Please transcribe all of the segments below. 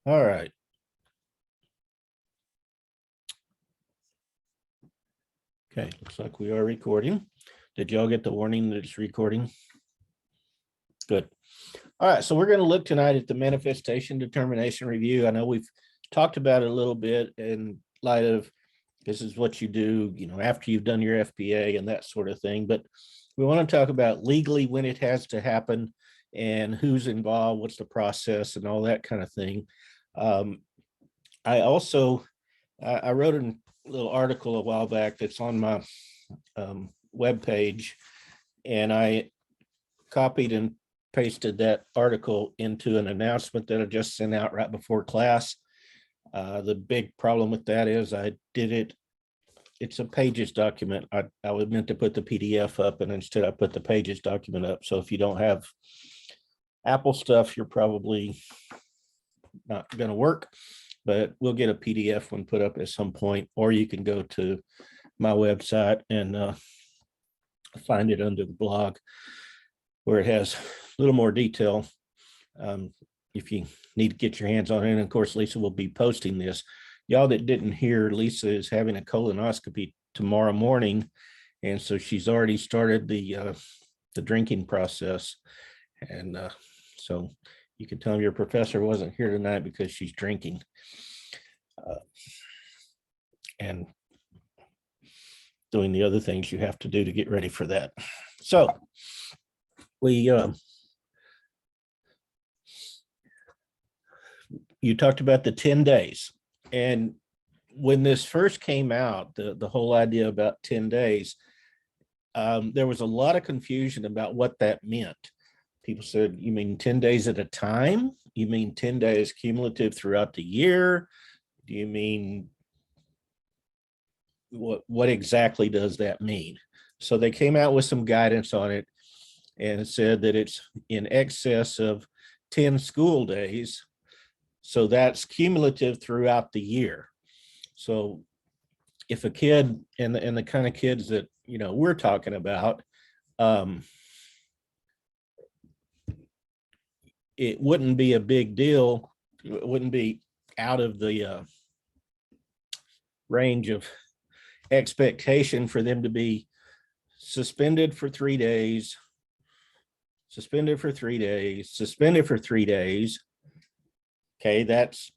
All right. Okay, looks like we are recording. Did y'all get the warning that it's recording? Good. All right, so we're going to look tonight at the manifestation determination review. I know we've talked about it a little bit in light of this is what you do, after you've done your FBA and that sort of thing. But we want to talk about legally when it has to happen and who's involved, what's the process and all that kind of thing. I wrote a little article a while back that's on my webpage, and I copied and pasted that article into an announcement that I just sent out right before class. The big problem with that is it's a pages document. I was meant to put the PDF up, and instead I put the pages document up. So if you don't have Apple stuff, you're probably not going to work, but we'll get a PDF one put up at some point, or you can go to my website and find it under the blog where it has a little more detail if you need to get your hands on it. And of course, Lisa will be posting this. Y'all that didn't hear, Lisa is having a colonoscopy tomorrow morning, and so she's already started the drinking process. And so you can tell your professor wasn't here tonight because she's drinking. And doing the other things you have to do to get ready for that. So you talked about the 10 days. And when this first came out, the whole idea about 10 days, there was a lot of confusion about what that meant. People said, you mean 10 days at a time? You mean 10 days cumulative throughout the year? Do you mean, what exactly does that mean? So they came out with some guidance on it, and it said that it's in excess of 10 school days. So that's cumulative throughout the year. So if a kid, and the kind of kids that we're talking about, it wouldn't be a big deal. It wouldn't be out of the range of expectation for them to be suspended for 3 days, suspended for 3 days, suspended for 3 days. Okay, that's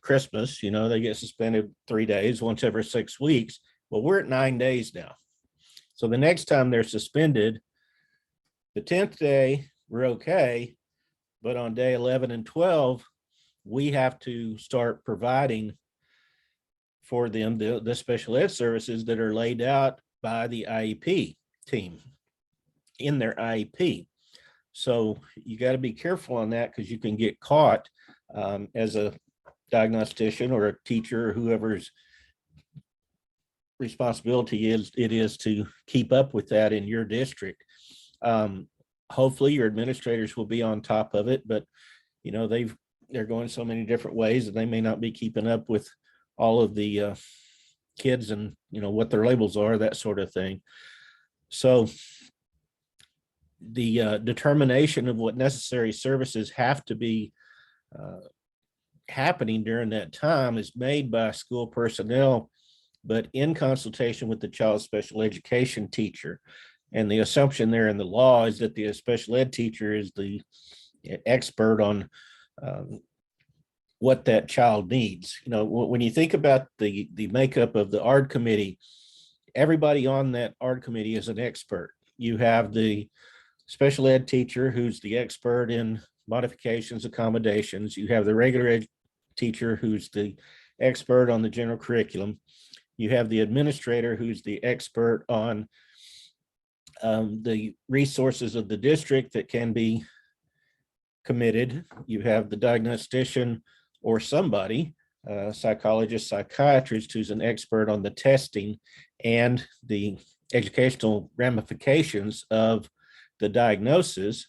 Christmas, they get suspended 3 days once every 6 weeks. Well, we're at 9 days now. So the next time they're suspended, the 10th day, we're okay. But on day 11 and 12, we have to start providing for them the special ed services that are laid out by the IEP team in their IEP. So you got to be careful on that, because you can get caught as a diagnostician or a teacher or whoever's responsibility it is to keep up with that in your district. Hopefully your administrators will be on top of it, but they're going so many different ways that they may not be keeping up with all of the kids and what their labels are, that sort of thing. So the determination of what necessary services have to be happening during that time is made by school personnel, but in consultation with the child special education teacher. And the assumption there in the law is that the special ed teacher is the expert on what that child needs. When you think about the makeup of the ARD committee, everybody on that ARD committee is an expert. You have the special ed teacher who's the expert in modifications, accommodations. You have the regular ed teacher who's the expert on the general curriculum. You have the administrator who's the expert on the resources of the district that can be committed. You have the diagnostician or somebody, psychologist, psychiatrist, who's an expert on the testing and the educational ramifications of the diagnosis.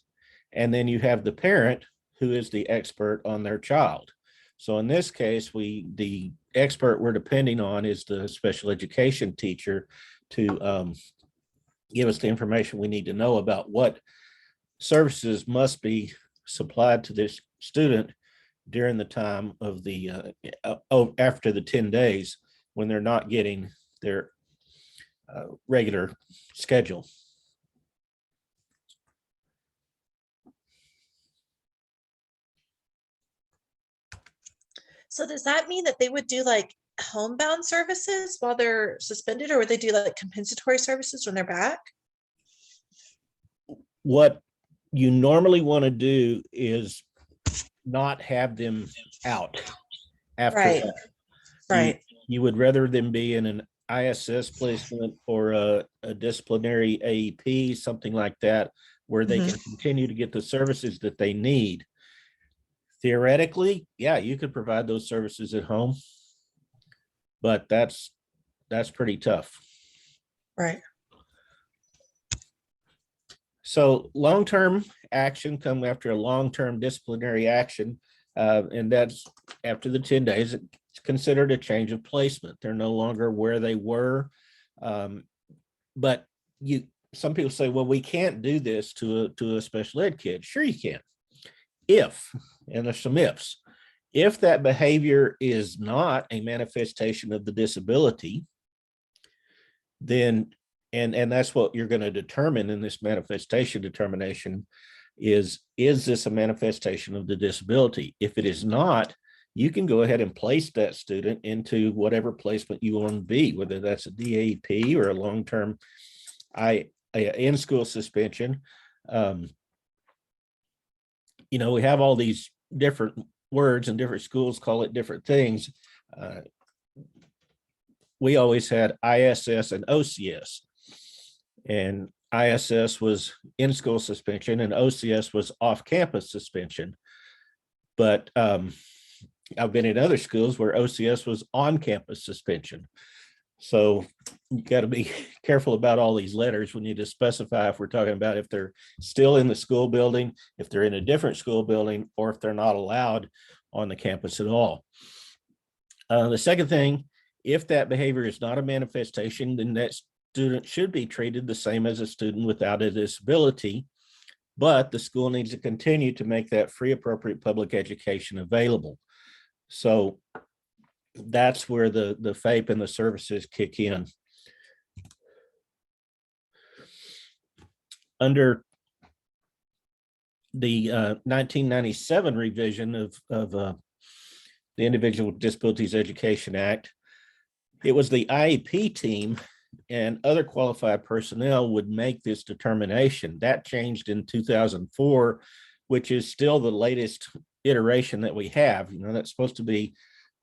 And then you have the parent who is the expert on their child. So in this case, the expert we're depending on is the special education teacher to give us the information we need to know about what services must be supplied to this student during the time of the after the 10 days when they're not getting their regular schedule. So does that mean that they would do like homebound services while they're suspended, or would they do like compensatory services when they're back? What you normally want to do is not have them out after Right. that. Right. You would rather them be in an ISS placement or a disciplinary AEP, something like that, where they can continue to get the services that they need. Theoretically, yeah, you could provide those services at home, but that's pretty tough. Right. So long-term action come after a long-term disciplinary action, and that's after the 10 days. It's considered a change of placement. They're no longer where they were. But some people say, well, we can't do this to a special ed kid. Sure you can. If, and there's some ifs, if that behavior is not a manifestation of the disability, then, and that's what you're going to determine in this manifestation determination is this a manifestation of the disability? If it is not, you can go ahead and place that student into whatever placement you want to be, whether that's a DAP or a long-term in-school suspension. You know, we have all these different words and different schools call it different things. We always had ISS and OCS, and ISS was in-school suspension and OCS was off-campus suspension. But I've been in other schools where OCS was on-campus suspension. So you got to be careful about all these letters when you just specify if we're talking about if they're still in the school building, if they're in a different school building, or if they're not allowed on the campus at all. The second thing, if that behavior is not a manifestation, then that student should be treated the same as a student without a disability, but the school needs to continue to make that free, appropriate public education available. So that's where the FAPE and the services kick in. Under the 1997 revision of the Individual with Disabilities Education Act, it was the IEP team and other qualified personnel would make this determination. That changed in 2004, which is still the latest iteration that we have. You know, that's supposed to be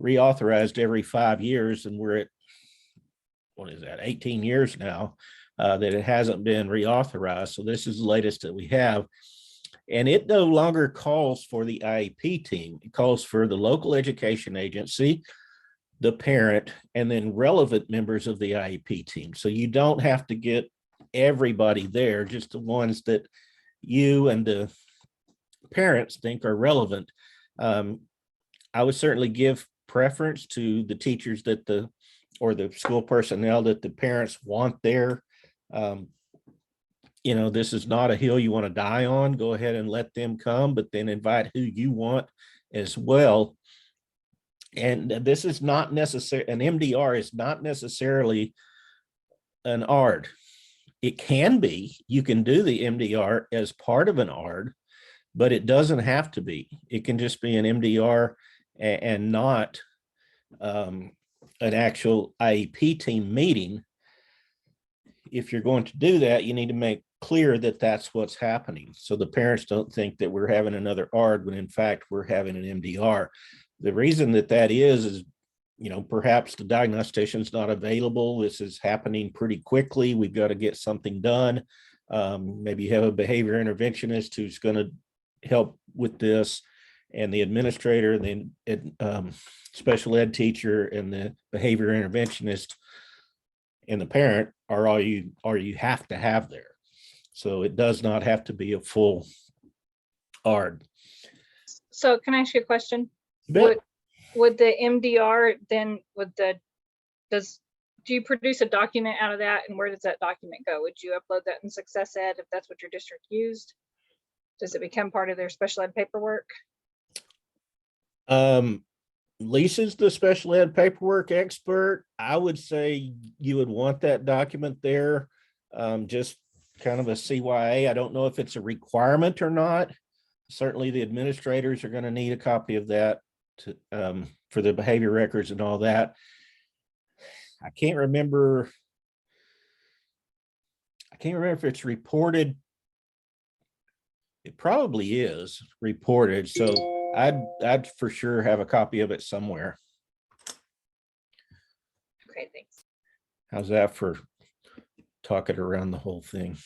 reauthorized every 5 years, and we're at, what is that, 18 years now that it hasn't been reauthorized. So this is the latest that we have. And it no longer calls for the IEP team. It calls for the local education agency, the parent, and then relevant members of the IEP team. So you don't have to get everybody there, just the ones that you and the parents think are relevant. I would certainly give preference to the teachers that or the school personnel that the parents want there. You know, this is not a hill you want to die on. Go ahead and let them come, but then invite who you want as well. And this is not necessary. An MDR is not necessarily an ARD. It can be. You can do the MDR as part of an ARD, but it doesn't have to be. It can just be an MDR and not an actual IEP team meeting. If you're going to do that, you need to make clear that that's what's happening, so the parents don't think that we're having another ARD when in fact we're having an MDR. The reason that is, you know, perhaps the diagnostician's not available. This is happening pretty quickly. We've got to get something done. Maybe you have a behavior interventionist who's going to help with this, and the administrator, the special ed teacher, and the behavior interventionist and the parent are all you have to have there. So it does not have to be a full ARD. So can I ask you a question? Would the MDR then, do you produce a document out of that, and where does that document go? Would you upload that in Success Ed if that's what your district used? Does it become part of their special ed paperwork? Lisa's the special ed paperwork expert. I would say you would want that document there. Just kind of a CYA. I don't know if it's a requirement or not. Certainly the administrators are going to need a copy of that to, for the behavior records and all that. I can't remember if it's reported. It probably is reported, so I'd for sure have a copy of it somewhere. Okay, thanks. How's that for talking around the whole thing?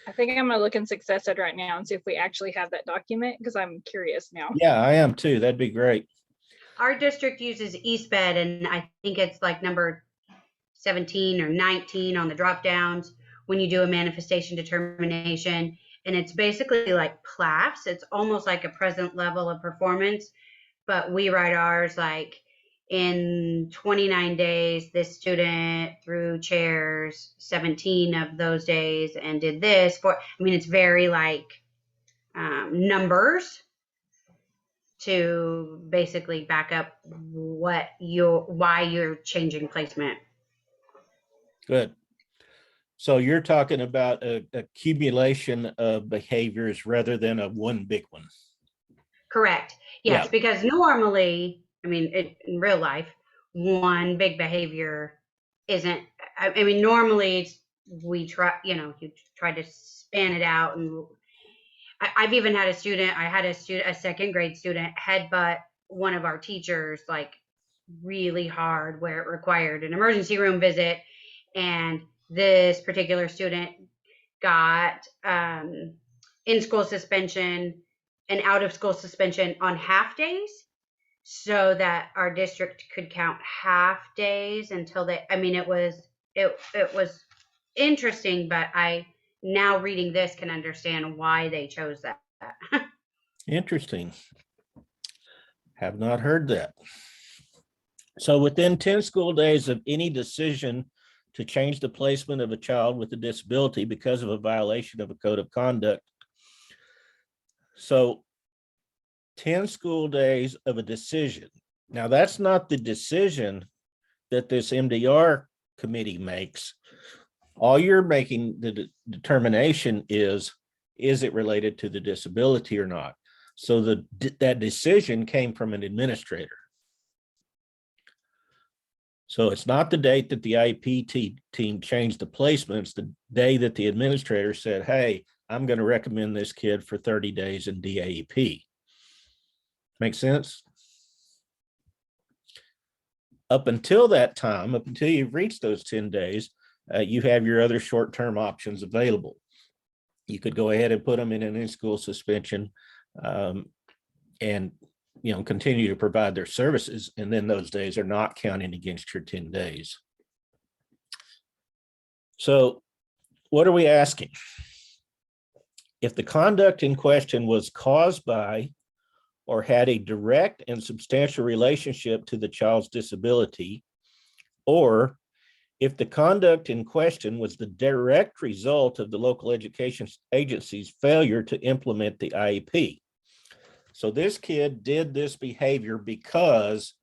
I think I'm gonna look in Success Ed right now and see if we actually have that document, because I'm curious now. Yeah, I am too. That'd be great. Our district uses EastBed, and I think it's like number 17 or 19 on the drop downs when you do a manifestation determination. And it's basically like PLAFs. It's almost like a present level of performance, but we write ours like in 29 days, this student threw chairs 17 of those days and did this for, I mean, it's very like numbers to basically back up why you're changing placement. Good. So you're talking about a accumulation of behaviors rather than a one big one. Correct. Yes, Yeah. because normally, I mean, in real life, one big behavior isn't, I mean, normally it's, we try, you try to span it out. And I've even had a second grade student headbutt one of our teachers, like really hard, where it required an emergency room visit. And this particular student got in-school suspension and out-of-school suspension on half days, so that our district could count half days until they, I mean, it was interesting, but I, now reading this, can understand why they chose that. Interesting. Have not heard that. So within 10 school days of any decision to change the placement of a child with a disability because of a violation of a code of conduct. So 10 school days of a decision. Now that's not the decision that this MDR committee makes. All you're making the determination is it related to the disability or not? So that decision came from an administrator. So it's not the date that the IEP team changed the placement. It's the day that the administrator said, hey, I'm going to recommend this kid for 30 days in DAEP. Make sense? Up until that time, up until you've reached those 10 days, you have your other short-term options available. You could go ahead and put them in an in-school suspension and continue to provide their services. And then those days are not counting against your 10 days. So what are we asking? If the conduct in question was caused by or had a direct and substantial relationship to the child's disability, or if the conduct in question was the direct result of the local education agency's failure to implement the IEP. So this kid did this behavior because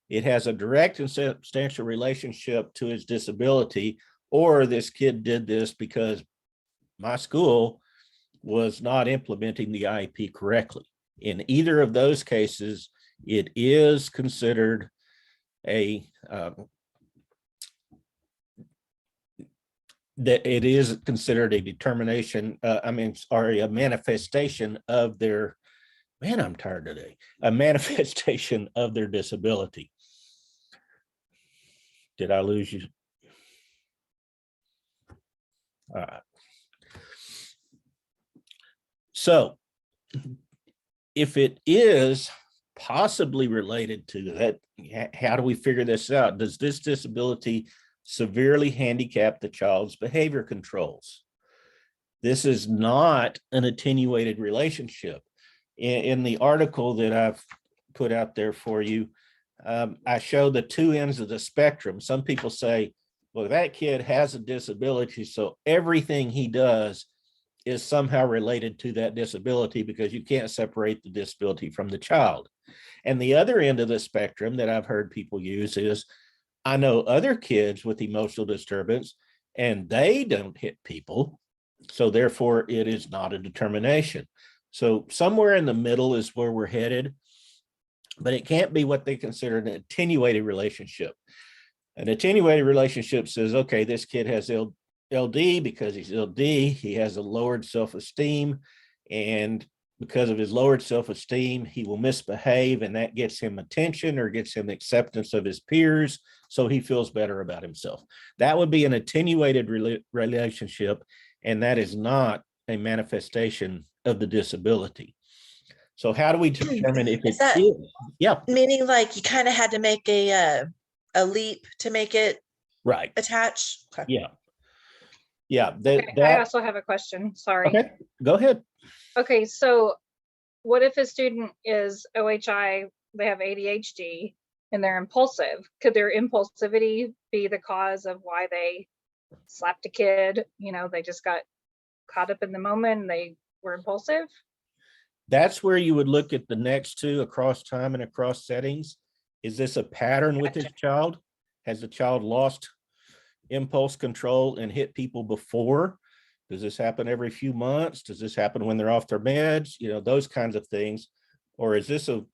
it has a direct and substantial relationship to his disability, or this kid did this because my school was not implementing the IEP correctly. In either of those cases, it is considered a determination, or a manifestation of their, man, I'm tired today, a manifestation of their disability. Did I lose you? All right. So if it is possibly related to that, how do we figure this out? Does this disability severely handicap the child's behavior controls? This is not an attenuated relationship. In the article that I've put out there for you, I show the two ends of the spectrum. Some people say, well, that kid has a disability, so everything he does is somehow related to that disability, because you can't separate the disability from the child. And the other end of the spectrum that I've heard people use is, I know other kids with emotional disturbance and they don't hit people, so therefore it is not a determination. So somewhere in the middle is where we're headed, but it can't be what they consider an attenuated relationship. An attenuated relationship says, okay, this kid has LD because he's LD, he has a lowered self-esteem, and because of his lowered self-esteem, he will misbehave, and that gets him attention or gets him acceptance of his peers, so he feels better about himself. That would be an attenuated relationship, and that is not a manifestation of the disability. So how do we determine if Is it that- is? Yeah, Meaning like you kind of had to make a leap to make it right. attach? Okay. Yeah. Yeah, Okay, I also have a question, sorry. okay, go ahead. Okay, so what if a student is OHI, they have ADHD, and they're impulsive? Could their impulsivity be the cause of why they slapped a kid? You know, they just got caught up in the moment and they were impulsive? That's where you would look at the next two, across time and across settings. Is this a pattern with this child? Has the child lost impulse control and hit people before? Does this happen every few months? Does this happen when they're off their meds? You know, those kinds of things. Or is this a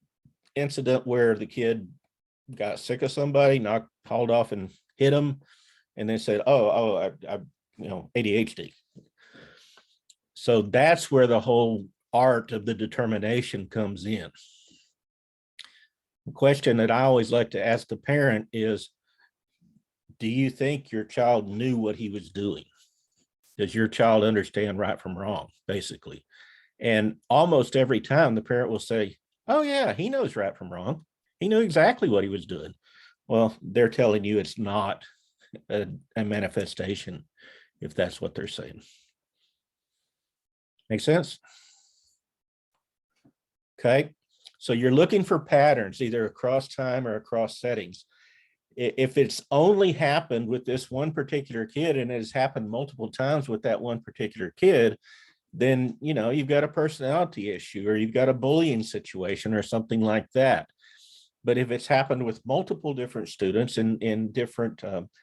incident where the kid got sick of somebody, hauled off and hit them, and they said, I ADHD. So that's where the whole art of the determination comes in. The question that I always like to ask the parent is, do you think your child knew what he was doing? Does your child understand right from wrong, basically? And almost every time the parent will say, oh yeah, he knows right from wrong. He knew exactly what he was doing. Well, they're telling you it's not a manifestation, if that's what they're saying. Make sense? Okay, so you're looking for patterns, either across time or across settings. If it's only happened with this one particular kid and it has happened multiple times with that one particular kid, then, you know, you've got a personality issue, or you've got a bullying situation or something like that. But if it's happened with multiple different students in different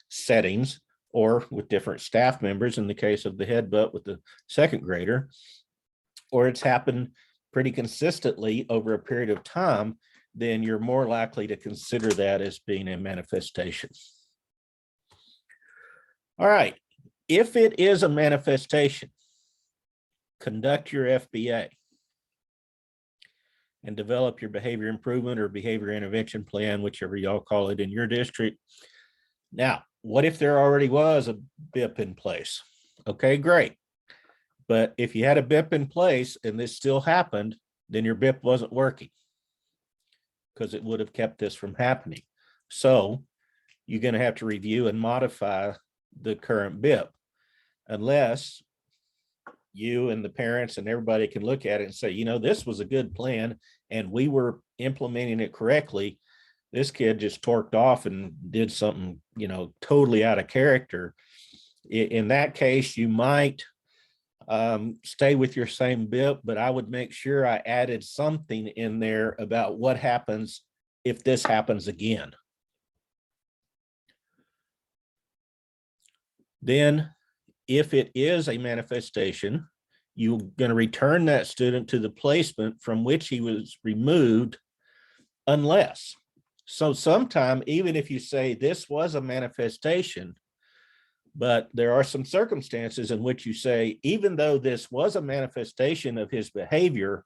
settings, or with different staff members, in the case of the headbutt with the second grader, or it's happened pretty consistently over a period of time, then you're more likely to consider that as being a manifestation. All right, if it is a manifestation, conduct your FBA and develop your behavior improvement or behavior intervention plan, whichever y'all call it in your district. Now, what if there already was a BIP in place? Okay, great. But if you had a BIP in place and this still happened, then your BIP wasn't working, because it would have kept this from happening. So you're going to have to review and modify the current BIP, unless you and the parents and everybody can look at it and say, you know, this was a good plan and we were implementing it correctly. This kid just torqued off and did something, you know, totally out of character. In that case, you might stay with your same BIP, but I would make sure I added something in there about what happens if this happens again. Then, if it is a manifestation, you're going to return that student to the placement from which he was removed, unless. So sometime, even if you say this was a manifestation, but there are some circumstances in which you say, even though this was a manifestation of his behavior,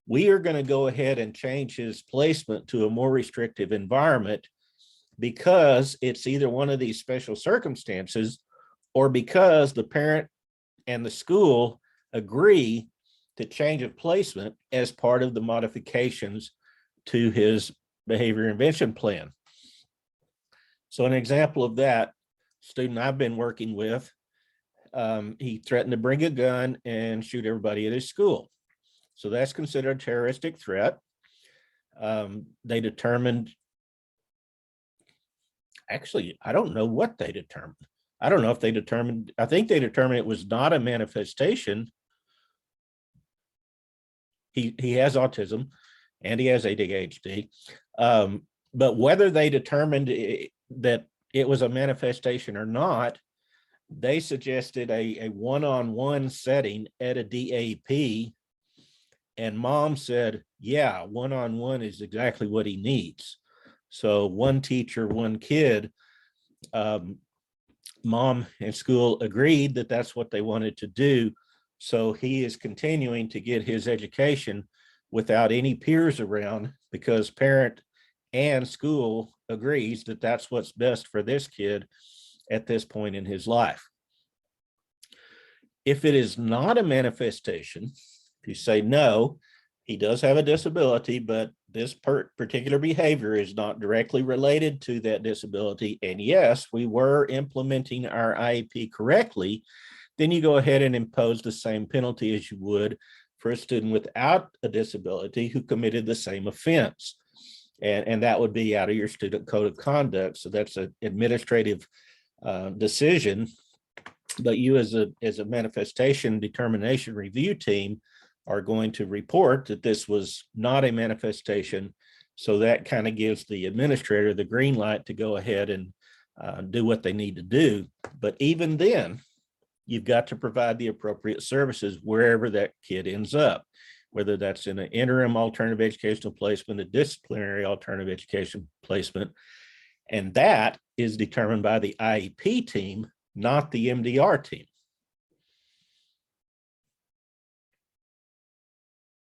we are going to go ahead and change his placement to a more restrictive environment, because it's either one of these special circumstances, or because the parent and the school agree to change of placement as part of the modifications to his behavior intervention plan. So an example of that, student I've been working with, he threatened to bring a gun and shoot everybody at his school. So that's considered a terroristic threat. They determined, actually, I don't know what they determined. I don't know if they determined, I think they determined it was not a manifestation he has autism and he has ADHD. But whether they determined that it was a manifestation or not, they suggested a one-on-one setting at a DAP, and mom said, yeah, one-on-one is exactly what he needs. So one teacher, one kid, mom and school agreed that that's what they wanted to do. So he is continuing to get his education without any peers around, because parent and school agrees that that's what's best for this kid at this point in his life. If it is not a manifestation, if you say no, he does have a disability, but this particular behavior is not directly related to that disability, and yes, we were implementing our IEP correctly, then you go ahead and impose the same penalty as you would for a student without a disability who committed the same offense. And that would be out of your student code of conduct. So that's an administrative decision. But you as a manifestation determination review team are going to report that this was not a manifestation. So that kind of gives the administrator the green light to go ahead and do what they need to do. But even then, you've got to provide the appropriate services wherever that kid ends up, whether that's in an interim alternative educational placement, a disciplinary alternative education placement. And that is determined by the IEP team, not the MDR team.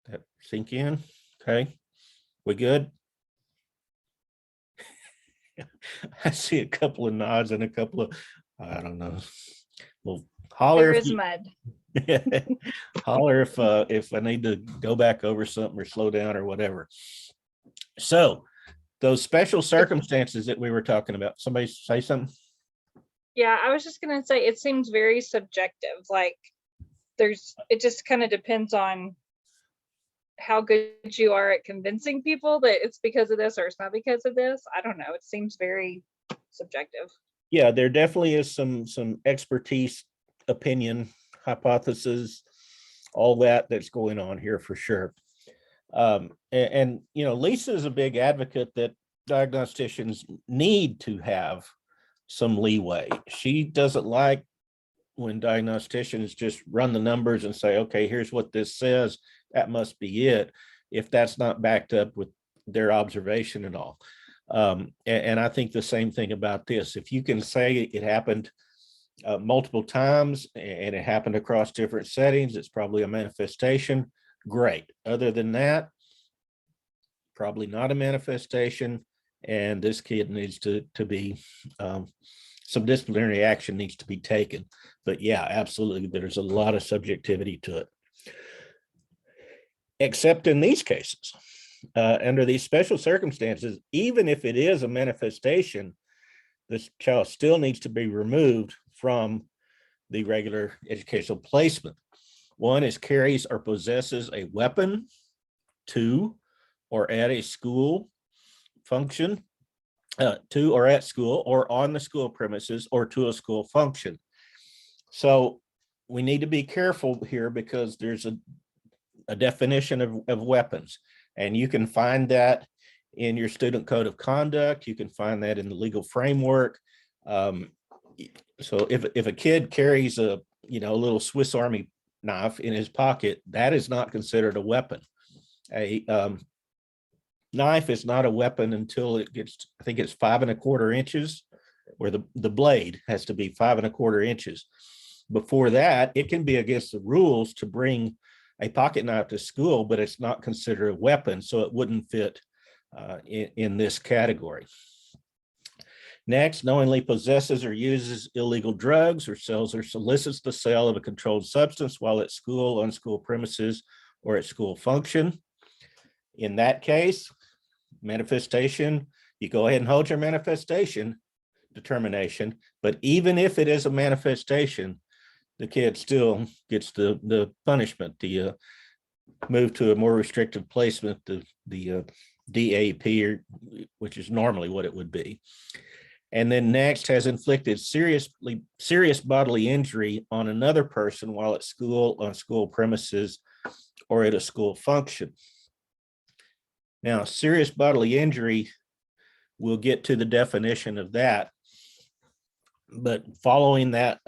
That sink in? Okay, we good? I see a couple of nods and a couple of, I don't know. Well, holler There if is you, mud. holler if I need to go back over something or slow down or whatever. So those special circumstances that we were talking about, somebody say something? Yeah, I was just gonna say, it seems very subjective. Like it just kind of depends on how good you are at convincing people that it's because of this or it's not because of this. I don't know. It seems very subjective. Yeah, there definitely is some expertise, opinion, hypothesis, all that's going on here for sure. And you know, Lisa is a big advocate that diagnosticians need to have some leeway. She doesn't like when diagnosticians just run the numbers and say, okay, here's what this says, that must be it, if that's not backed up with their observation and all. And I think the same thing about this. If you can say it happened multiple times and it happened across different settings, it's probably a manifestation, great. Other than that, probably not a manifestation, and this kid needs to be, some disciplinary action needs to be taken. But yeah, absolutely, there's a lot of subjectivity to it. Except in these cases, under these special circumstances, even if it is a manifestation, this child still needs to be removed from the regular educational placement. One is carries or possesses a weapon to or at a school function, to or at school or on the school premises or to a school function. So we need to be careful here because there's a definition of weapons, and you can find that in your student code of conduct. You can find that in the legal framework. So if a kid carries a little Swiss Army knife in his pocket, that is not considered a weapon. A knife is not a weapon until it gets, I think it's 5 1/4 inches, where the blade has to be 5 1/4 inches. Before that, it can be against the rules to bring a pocket knife to school, but it's not considered a weapon, so it wouldn't fit in this category. Next, knowingly possesses or uses illegal drugs or sells or solicits the sale of a controlled substance while at school, on school premises, or at school function. In that case, manifestation, you go ahead and hold your manifestation determination, but even if it is a manifestation, the kid still gets the punishment, the move to a more restrictive placement, the DAP, which is normally what it would be. And then next, has inflicted serious bodily injury on another person while at school, on school premises, or at a school function. Now, serious bodily injury, we'll get to the definition of that. But following that,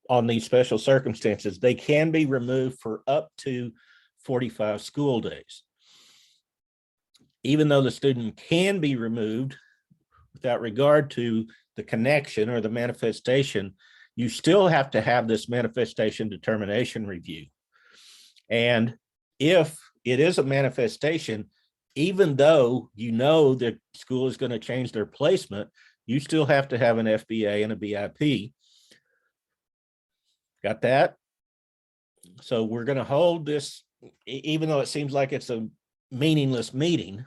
on these special circumstances, they can be removed for up to 45 school days. Even though the student can be removed without regard to the connection or the manifestation, you still have to have this manifestation determination review. And if it is a manifestation, even though you know the school is going to change their placement, you still have to have an FBA and a BIP. Got that? So we're going to hold this, even though it seems like it's a meaningless meeting,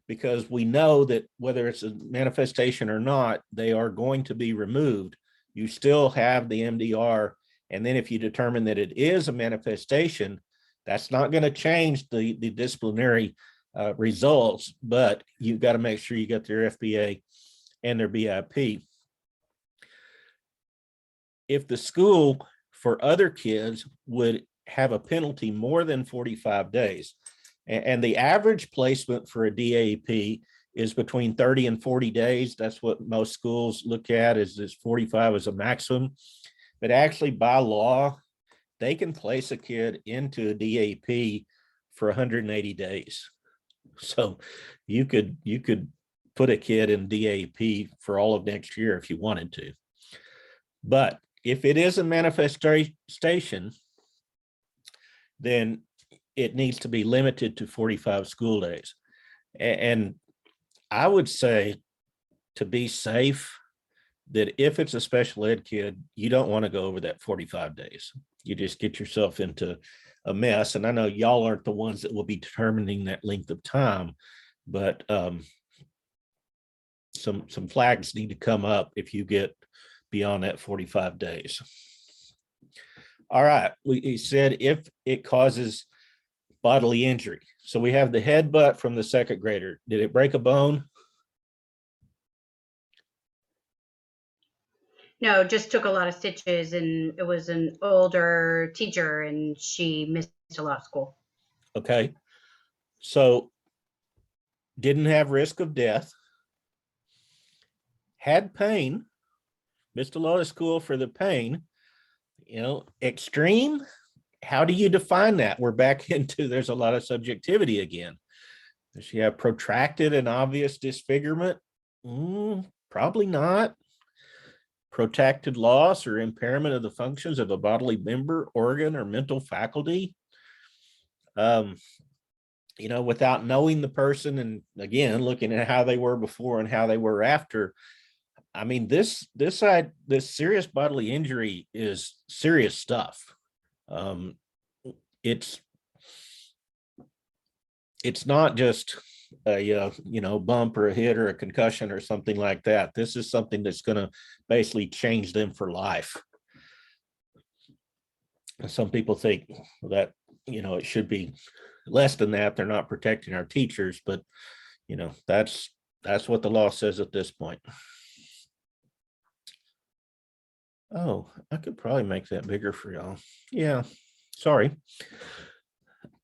because we know that whether it's a manifestation or not, they are going to be removed. You still have the MDR. And then if you determine that it is a manifestation, that's not going to change the disciplinary results, but you've got to make sure you get their FBA and their BIP. If the school for other kids would have a penalty more than 45 days, and the average placement for a DAP is between 30 and 40 days. That's what most schools look at, is 45 as a maximum. But actually by law, they can place a kid into a DAP for 180 days. So you could put a kid in DAP for all of next year if you wanted to. But if it is a manifestation, then it needs to be limited to 45 school days. And I would say, to be safe, that if it's a special ed kid, you don't want to go over that 45 days. You just get yourself into a mess. And I know y'all aren't the ones that will be determining that length of time, but some flags need to come up if you get beyond that 45 days. All right, we said if it causes bodily injury. So we have the headbutt from the second grader. Did it break a bone? No, just took a lot of stitches, and it was an older teacher and she missed a lot of school. Okay. So didn't have risk of death. Had pain. Missed a lot of school for the pain. Extreme. How do you define that? We're back into, there's a lot of subjectivity again. Does she have protracted and obvious disfigurement? Probably not. Protracted loss or impairment of the functions of a bodily member, organ, or mental faculty. Without knowing the person, and again, looking at how they were before and how they were after, I mean, this serious bodily injury is serious stuff. It's not just a bump or a hit or a concussion or something like that. This is something that's going to basically change them for life. And some people think that it should be less than that. They're not protecting our teachers, but that's what the law says at this point. Oh, I could probably make that bigger for y'all. Yeah, sorry.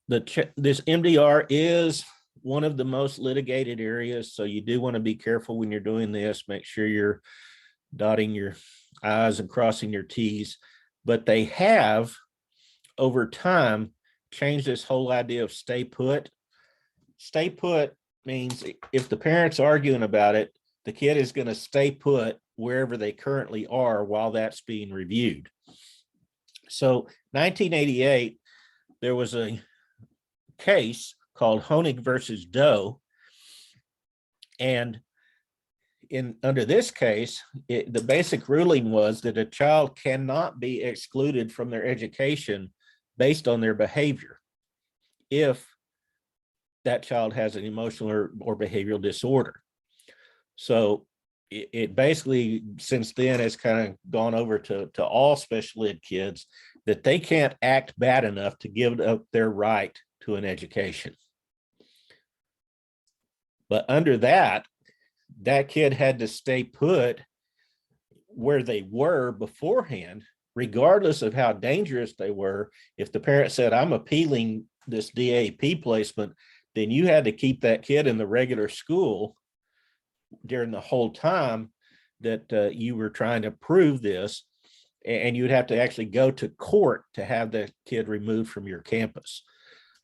This MDR is one of the most litigated areas, so you do want to be careful when you're doing this. Make sure you're dotting your I's and crossing your T's. But they have, over time, changed this whole idea of stay put. Stay put means if the parent's arguing about it, the kid is going to stay put wherever they currently are while that's being reviewed. So 1988, there was a case called Honig versus Doe. And under this case, the basic ruling was that a child cannot be excluded from their education based on their behavior if that child has an emotional or behavioral disorder. So it basically, since then, has kind of gone over to all special ed kids that they can't act bad enough to give up their right to an education. But under that kid had to stay put where they were beforehand, regardless of how dangerous they were, if the parent said, I'm appealing this DAP placement, then you had to keep that kid in the regular school during the whole time that you were trying to prove this. And you'd have to actually go to court to have the kid removed from your campus.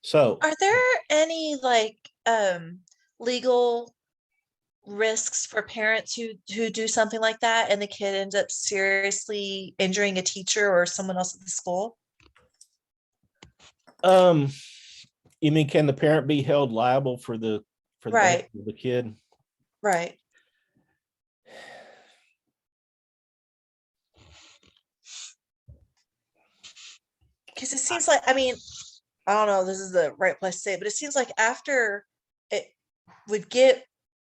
So Are there any like legal risks for parents who do something like that and the kid ends up seriously injuring a teacher or someone else at the school? you mean, can the parent be held liable for the Right. death of the kid? Right. Because it seems like, I mean, I don't know if this is the right place to say it, but it seems like after it would get,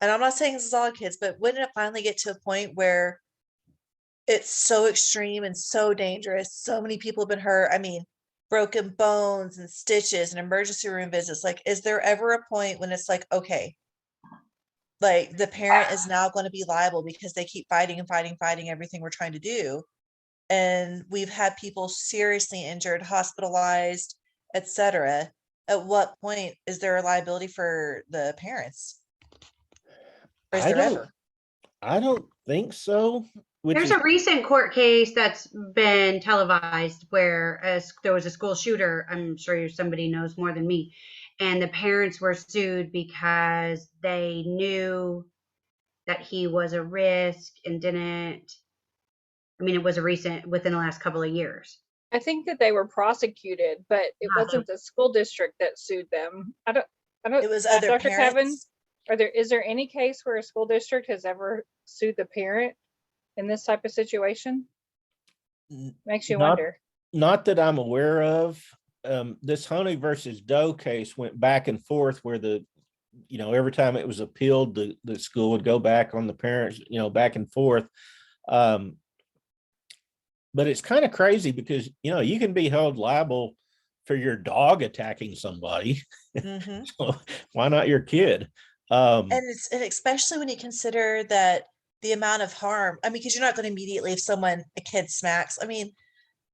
and I'm not saying this is all kids, but wouldn't it finally get to a point where it's so extreme and so dangerous? So many people have been hurt. I mean, broken bones and stitches and emergency room visits. Like, is there ever a point when it's like, okay, like the parent is now going to be liable because they keep fighting and fighting everything we're trying to do? And we've had people seriously injured, hospitalized, etc. At what point is there a liability for the parents? Or is I there don't, ever? I don't think so. Which There's is, a recent court case that's been televised where there was a school shooter. I'm sure somebody knows more than me. And the parents were sued because they knew that he was a risk and didn't. I mean, it was a recent, within the last couple of years. I think that they were prosecuted, but it Gotcha. wasn't the school district that sued them. I don't, It was other Dr. Kevin, parents. is there any case where a school district has ever sued the parent in this type of situation? Makes you not, wonder. not that I'm aware of. This Honey versus Doe case went back and forth where every time it was appealed, the school would go back on the parents, back and forth. But it's kind of crazy because, you can be held liable for your dog attacking somebody. Mhm. So why not your kid? And especially when you consider that the amount of harm, I mean, because you're not going to immediately, if a kid smacks, I mean,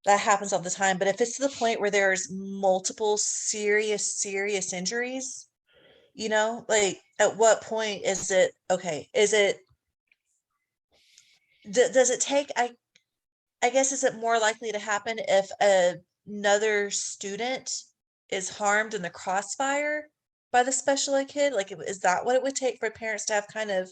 that happens all the time. But if it's to the point where there's multiple serious injuries, like at what point is it okay? Is it, does it take, I guess, is it more likely to happen if another student is harmed in the crossfire by the special ed kid? Like, is that what it would take for parents to have kind of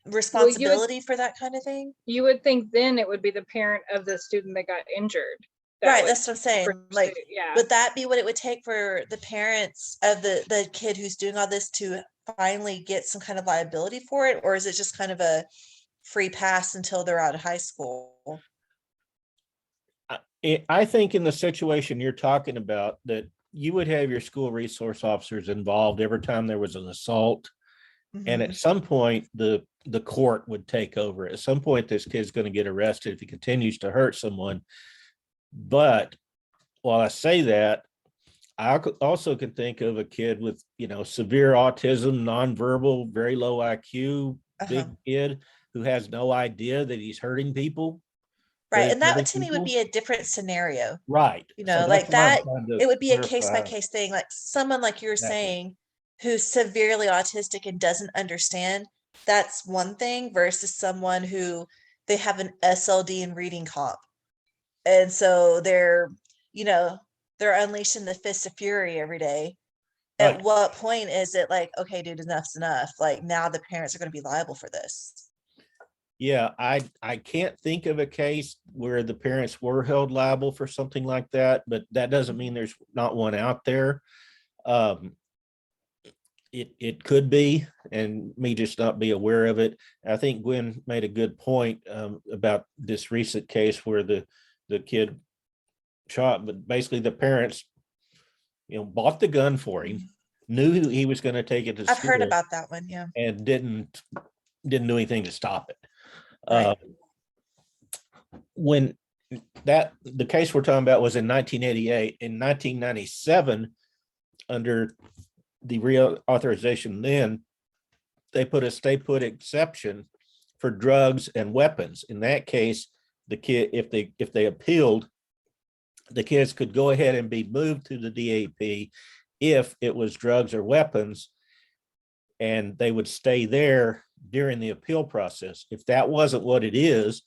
responsibility for that kind of thing? You would think then it would be the parent of the student that got injured. Right, that's what I'm saying. Like, yeah. would that be what it would take for the parents of the kid who's doing all this to finally get some kind of liability for it? Or is it just kind of a free pass until they're out of high school? I think in the situation you're talking about, that you would have your school resource officers involved every time there was an assault. And Mhm. at some point, the court would take over. At some point, this kid's going to get arrested if he continues to hurt someone. But while I say that, I also can think of a kid with, severe autism, nonverbal, very low IQ, big Uh-huh. kid who has no idea that he's hurting people. Right. And that to me would be a different scenario. Right. So Like that's that, why I'm trying to it would be a case by clarify. case thing. Like someone like you're Exactly. saying, who's severely autistic and doesn't understand, that's one thing versus someone who they have an SLD in reading comp. And so they're unleashing the fist of fury every day. At Right. what point is it like, okay, dude, enough's enough? Like now the parents are going to be liable for this. Yeah, I can't think of a case where the parents were held liable for something like that, but that doesn't mean there's not one out there. It could be, and me just not be aware of it. I think Gwen made a good point about this recent case where the kid shot, but basically the parents, bought the gun for him, knew he was going to take it to I've heard school, about that one. Yeah. and didn't do anything to stop it. Right. When the case we're talking about was in 1988. In 1997, under the reauthorization, then they put a stay put exception for drugs and weapons. In that case, the kid, if they appealed, the kids could go ahead and be moved to the DAP if it was drugs or weapons, and they would stay there during the appeal process. If that wasn't what it is,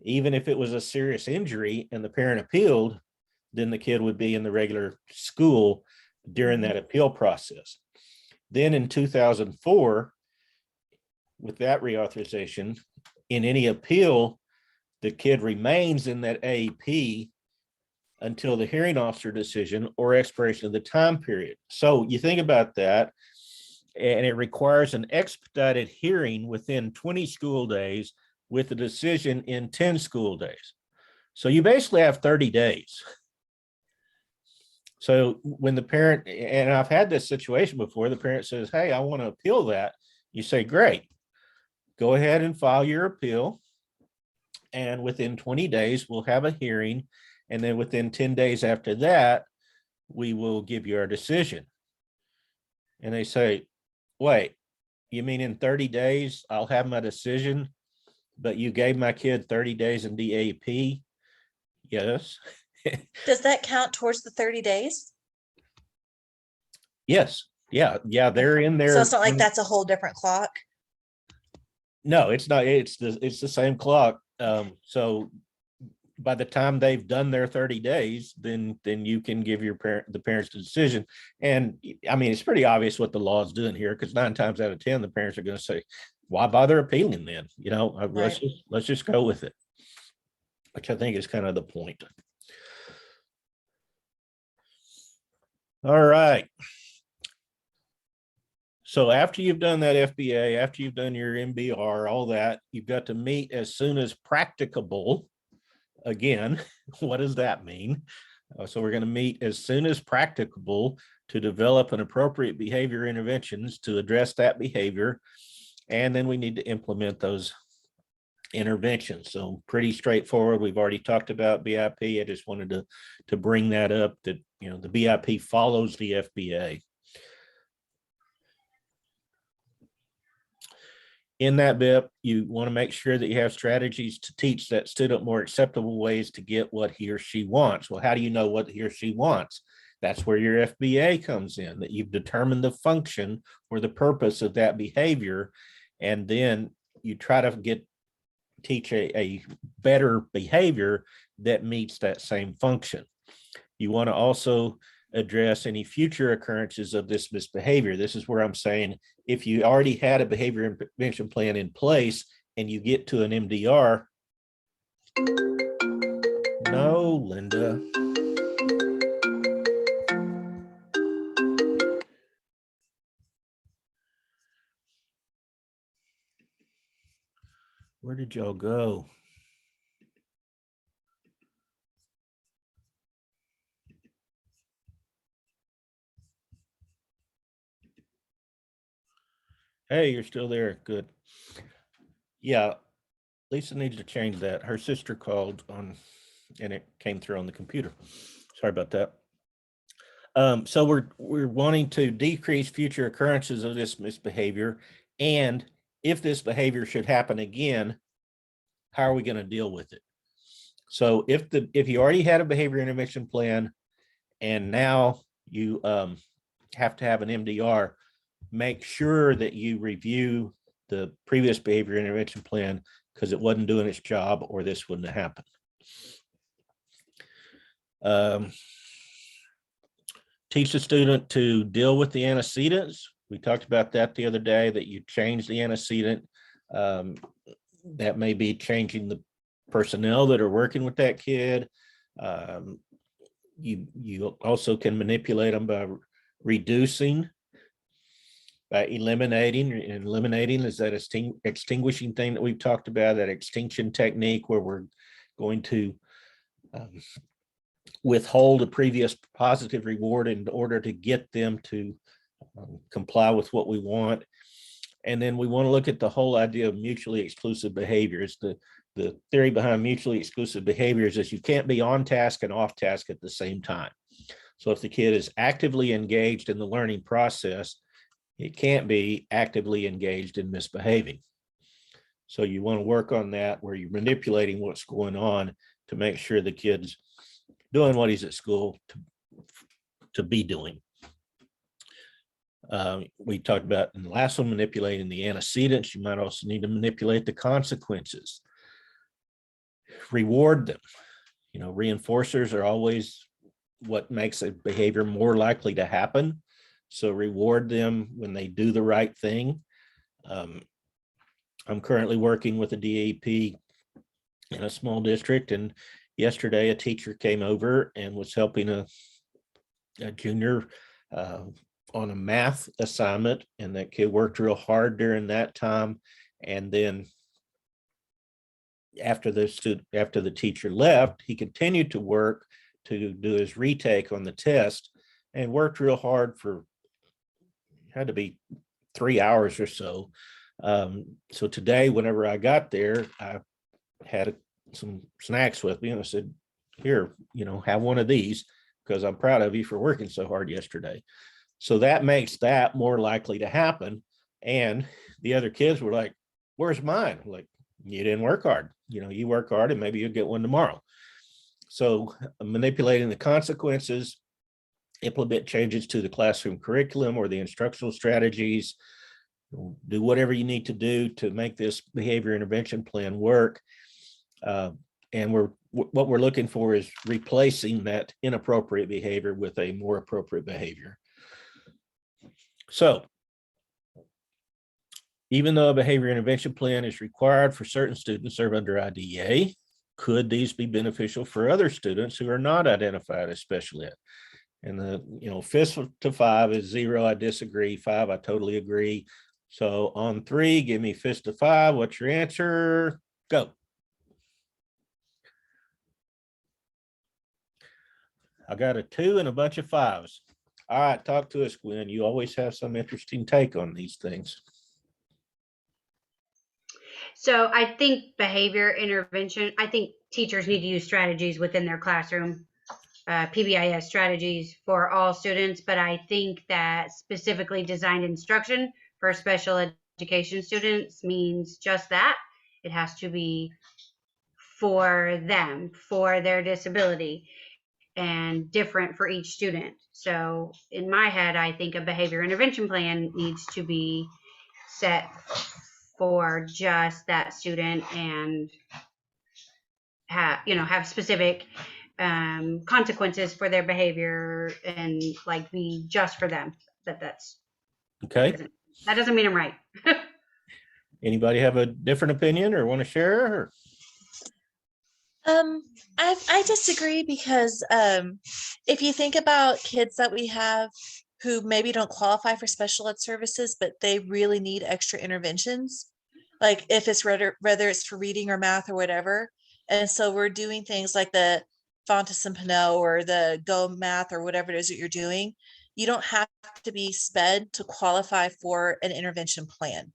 even if it was a serious injury and the parent appealed, then the kid would be in the regular school during that appeal process. Then in 2004, with that reauthorization, in any appeal, the kid remains in that AAP until the hearing officer decision or expiration of the time period. So you think about that, and it requires an expedited hearing within 20 school days with a decision in 10 school days. So you basically have 30 days. So when the parent, and I've had this situation before, the parent says, hey, I want to appeal that. You say, great, go ahead and file your appeal. And within 20 days, we'll have a hearing. And then within 10 days after that, we will give you our decision. And they say, wait, you mean in 30 days, I'll have my decision, but you gave my kid 30 days in DAP? Yes. Does that count towards the 30 days? Yes. Yeah. They're in there. So it's not like that's a whole different clock. No, it's not. It's the same clock. So by the time they've done their 30 days, then you can give the parents the decision. And I mean, it's pretty obvious what the law is doing here, because 9 times out of 10, the parents are going to say, why bother appealing then? Right. Let's just go with it, which I think is kind of the point. All right. So after you've done that FBA, after you've done your MBR, all that, you've got to meet as soon as practicable. Again, what does that mean? So we're going to meet as soon as practicable to develop an appropriate behavior interventions to address that behavior. And then we need to implement those interventions. So pretty straightforward. We've already talked about BIP. I just wanted to bring that up, that the BIP follows the FBA. In that BIP, you want to make sure that you have strategies to teach that student more acceptable ways to get what he or she wants. Well, how do you know what he or she wants? That's where your FBA comes in, that you've determined the function or the purpose of that behavior, and then you try to teach a better behavior that meets that same function. You want to also address any future occurrences of this misbehavior. This is where I'm saying, if you already had a behavior intervention plan in place and you get to an MDR, no, Linda. Where did y'all go? Hey, you're still there. Good. Yeah, Lisa needs to change that. Her sister called and it came through on the computer. Sorry about that. So we're wanting to decrease future occurrences of this misbehavior, and if this behavior should happen again, how are we going to deal with it? So if you already had a behavior intervention plan and now you have to have an MDR, make sure that you review the previous behavior intervention plan, because it wasn't doing its job or this wouldn't have happened. Teach the student to deal with the antecedents. We talked about that the other day, that you change the antecedent. That may be changing the personnel that are working with that kid. You also can manipulate them by reducing, by eliminating. Eliminating is that extinguishing thing that we've talked about, that extinction technique, where we're going to withhold a previous positive reward in order to get them to comply with what we want. And then we want to look at the whole idea of mutually exclusive behaviors. The theory behind mutually exclusive behaviors is you can't be on task and off task at the same time. So if the kid is actively engaged in the learning process, it can't be actively engaged in misbehaving. So you want to work on that where you're manipulating what's going on to make sure the kid's doing what he's at school to be doing. We talked about in the last one, manipulating the antecedents. You might also need to manipulate the consequences. Reward them. You know, reinforcers are always what makes a behavior more likely to happen. So reward them when they do the right thing. I'm currently working with a DAP in a small district, and yesterday a teacher came over and was helping a junior on a math assignment, and that kid worked real hard during that time. And then after the teacher left, he continued to work to do his retake on the test and worked real hard for, had to be 3 hours or so. So today, whenever I got there, I had some snacks with me, and I said, here, you know, have one of these because I'm proud of you for working so hard yesterday. So that makes that more likely to happen. And the other kids were like, where's mine? I'm like, you didn't work hard. You know, you work hard and maybe you'll get one tomorrow. So manipulating the consequences, implement changes to the classroom curriculum or the instructional strategies, do whatever you need to do to make this behavior intervention plan work. And what we're looking for is replacing that inappropriate behavior with a more appropriate behavior. So even though a behavior intervention plan is required for certain students served under IDEA, could these be beneficial for other students who are not identified as special ed? And the, you know, fist to 5 is 0. I disagree. 5, I totally agree. So on 3, give me fist to 5. What's your answer? Go. I got a 2 and a bunch of 5s. All right, talk to us, Gwen. You always have some interesting take on these things. So I think behavior intervention, I think teachers need to use strategies within their classroom, PBIS strategies for all students, but I think that specifically designed instruction for special education students means just that. It has to be for them, for their disability, and different for each student. So in my head, I think a behavior intervention plan needs to be set for just that student and have specific consequences for their behavior and like be just for them. That's Okay. That doesn't mean I'm right. Anybody have a different opinion or want to share? Or? I disagree because if you think about kids that we have who maybe don't qualify for special ed services, but they really need extra interventions, like if it's whether it's for reading or math or whatever. And so we're doing things like the Fontes and Pinot or the Go Math or whatever it is that you're doing. You don't have to be SPED to qualify for an intervention plan.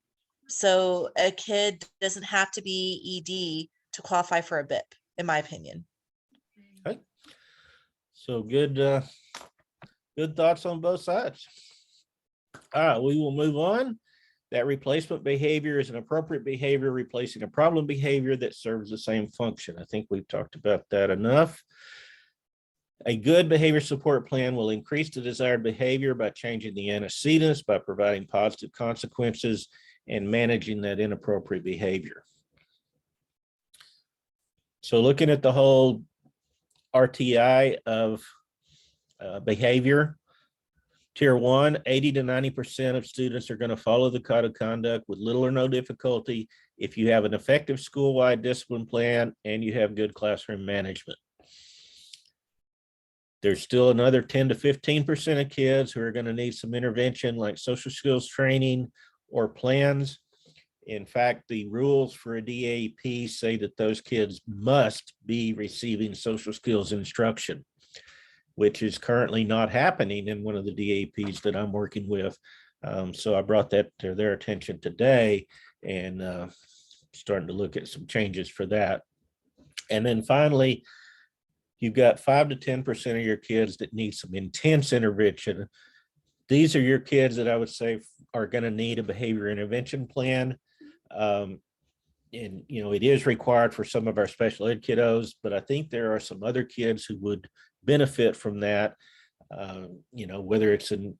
So a kid doesn't have to be ED to qualify for a BIP, in my opinion. Okay. So good thoughts on both sides. All right, we will move on. That replacement behavior is an appropriate behavior replacing a problem behavior that serves the same function. I think we've talked about that enough. A good behavior support plan will increase the desired behavior by changing the antecedents, by providing positive consequences, and managing that inappropriate behavior. So looking at the whole RTI of behavior, Tier 1, 80 to 90% of students are going to follow the code of conduct with little or no difficulty if you have an effective school-wide discipline plan and you have good classroom management. There's still another 10 to 15% of kids who are going to need some intervention like social skills training or plans. In fact, the rules for a DAP say that those kids must be receiving social skills instruction, which is currently not happening in one of the DAPs that I'm working with. So I brought that to their attention today and starting to look at some changes for that. And then finally, you've got 5 to 10% of your kids that need some intense intervention. These are your kids that I would say are going to need a behavior intervention plan. and, you know, it is required for some of our special ed kiddos, but I think there are some other kids who would benefit from that. You know, whether it's an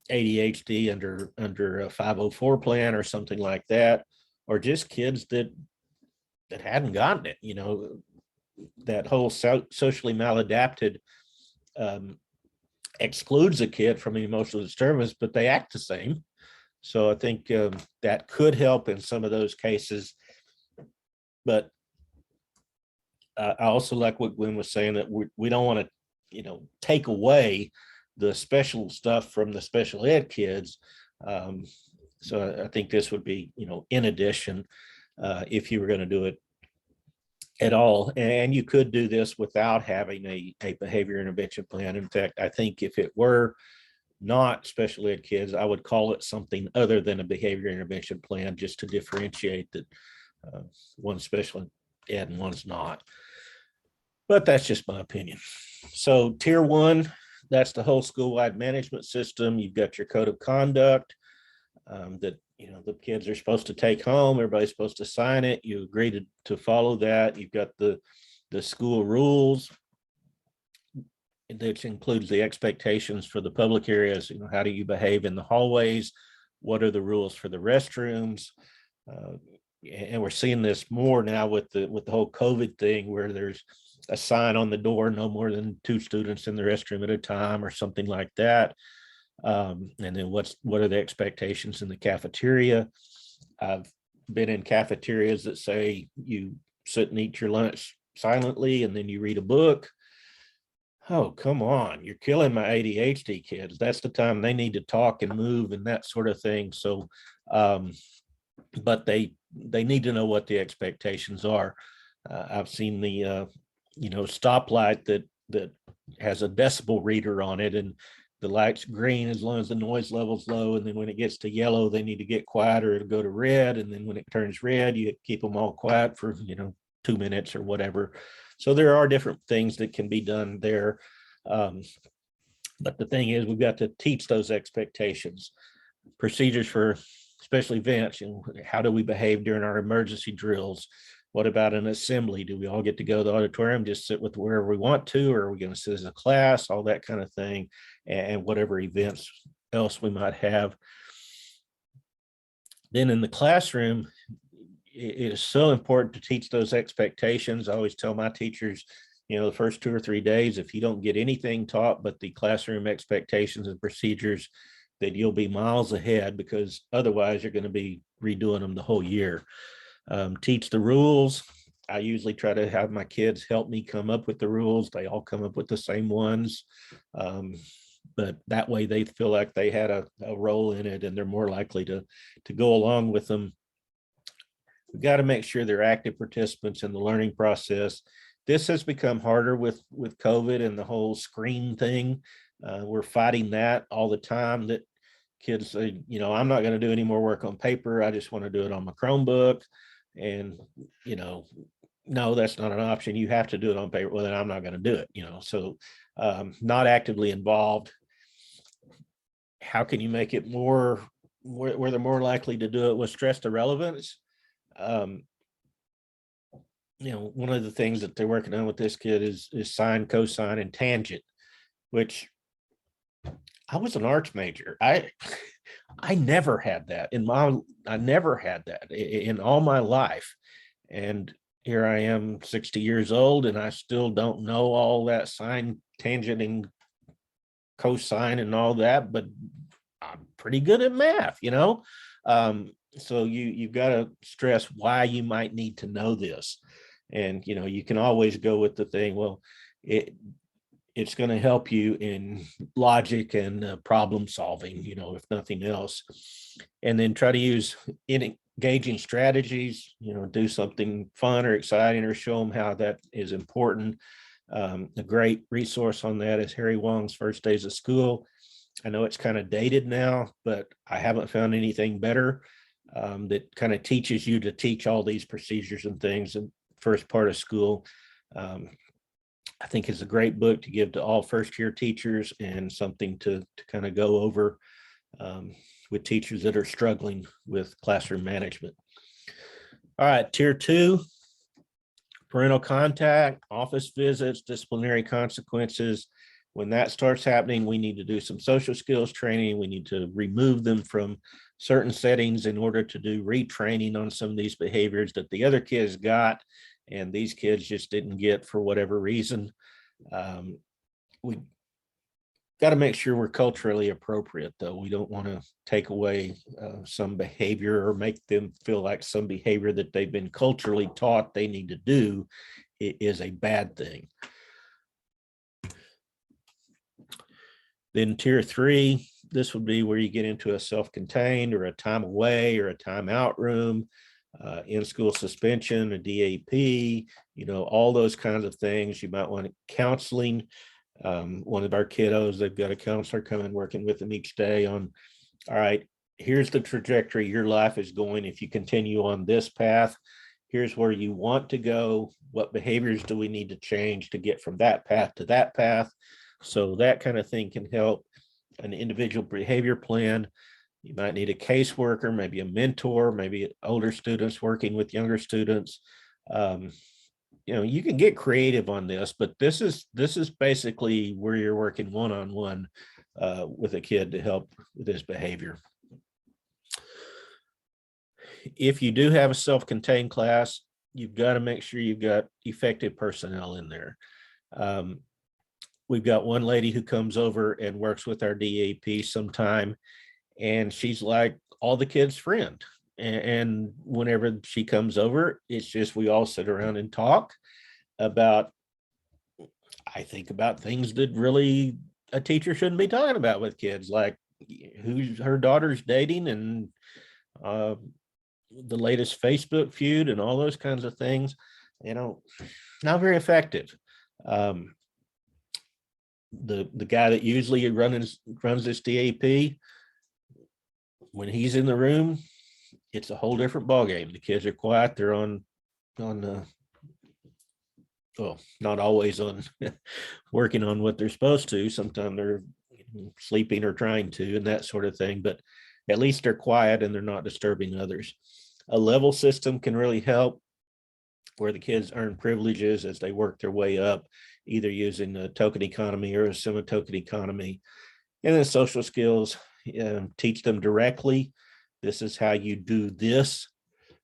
ADHD under a 504 plan or something like that, or just kids that hadn't gotten it, you know, that whole socially maladapted excludes a kid from emotional disturbance, but they act the same. So I think that could help in some of those cases. But I also like what Gwen was saying, that we don't want to, you know, take away the special stuff from the special ed kids. So I think this would be, you know, in addition, if you were going to do it at all. And you could do this without having a behavior intervention plan. In fact, I think if it were not special ed kids, I would call it something other than a behavior intervention plan, just to differentiate that one's special ed and one's not. But that's just my opinion. So tier 1, that's the whole school-wide management system. You've got your code of conduct that, you know, the kids are supposed to take home. Everybody's supposed to sign it. You agree to follow that. You've got the school rules, which includes the expectations for the public areas. You know, how do you behave in the hallways? What are the rules for the restrooms? And we're seeing this more now with the whole COVID thing, where there's a sign on the door, no more than 2 students in the restroom at a time, or something like that. And then what are the expectations in the cafeteria? I've been in cafeterias that say you sit and eat your lunch silently and then you read a book. Oh, come on, you're killing my ADHD kids. That's the time they need to talk and move and that sort of thing. So, but they need to know what the expectations are. I've seen the you know, stoplight that has a decibel reader on it, and the light's green as long as the noise level's low, and then when it gets to yellow, they need to get quiet or it'll go to red, and then when it turns red, you keep them all quiet for, you know, 2 minutes or whatever. So there are different things that can be done there. But the thing is, we've got to teach those expectations. Procedures for special events, and how do we behave during our emergency drills? What about an assembly? Do we all get to go to the auditorium, just sit with wherever we want to, or are we going to sit as a class? All that kind of thing, and whatever events else we might have. Then in the classroom, it is so important to teach those expectations. I always tell my teachers, you know, the first 2 or 3 days, if you don't get anything taught but the classroom expectations and procedures, that you'll be miles ahead, because otherwise you're going to be redoing them the whole year. Teach the rules. I usually try to have my kids help me come up with the rules. They all come up with the same ones. But that way they feel like they had a role in it, and they're more likely to go along with them. We've got to make sure they're active participants in the learning process. This has become harder with COVID and the whole screen thing. We're fighting that all the time, that kids say, you know, I'm not going to do any more work on paper. I just want to do it on my Chromebook. And, you know, no, that's not an option. You have to do it on paper. Well, then I'm not going to do it, you know. So not actively involved. How can you make it more where they're more likely to do it with stress to relevance? You know, one of the things that they're working on with this kid is sine, cosine, and tangent, which I was an arts major. I never had that I never had that in all my life. And here I am 60 years old, and I still don't know all that sine, tangent, and cosine and all that, but I'm pretty good at math, you know? So you've got to stress why you might need to know this. And, you know, you can always go with the thing, well, it's going to help you in logic and problem solving, you know, if nothing else. And then try to use engaging strategies, you know, do something fun or exciting, or show them how that is important. A great resource on that is Harry Wong's First Days of School. I know it's kind of dated now, but I haven't found anything better that kind of teaches you to teach all these procedures and things in first part of school. I think it's a great book to give to all first-year teachers, and something to kind of go over with teachers that are struggling with classroom management. All right, tier 2, parental contact, office visits, disciplinary consequences. When that starts happening, we need to do some social skills training. We need to remove them from certain settings in order to do retraining on some of these behaviors that the other kids got and these kids just didn't get for whatever reason. We got to make sure we're culturally appropriate, though. We don't want to take away some behavior or make them feel like some behavior that they've been culturally taught they need to do is a bad thing. Then tier 3, this would be where you get into a self-contained or a time away or a timeout room, in-school suspension, a DAP, all those kinds of things. You might want counseling. One of our kiddos, they've got a counselor coming working with them each day on, all right, here's the trajectory your life is going. If you continue on this path, here's where you want to go. What behaviors do we need to change to get from that path to that path? So that kind of thing can help. An individual behavior plan. You might need a caseworker, maybe a mentor, maybe older students working with younger students. You can get creative on this, but this is basically where you're working one-on-one with a kid to help with his behavior. If you do have a self-contained class, you've got to make sure you've got effective personnel in there. We've got one lady who comes over and works with our DAP sometime, and she's like all the kids' friend. And whenever she comes over, it's just we all sit around and talk about, I think, about things that really a teacher shouldn't be talking about with kids, like who her daughter's dating and the latest Facebook feud and all those kinds of things. Not very effective. The guy that usually runs this DAP, when he's in the room, it's a whole different ballgame. The kids are quiet. They're on not always on working on what they're supposed to. Sometimes they're sleeping or trying to, and that sort of thing, but at least they're quiet and they're not disturbing others. A level system can really help, where the kids earn privileges as they work their way up, either using the token economy or a semi-token economy. And then social skills, teach them directly. This is how you do this,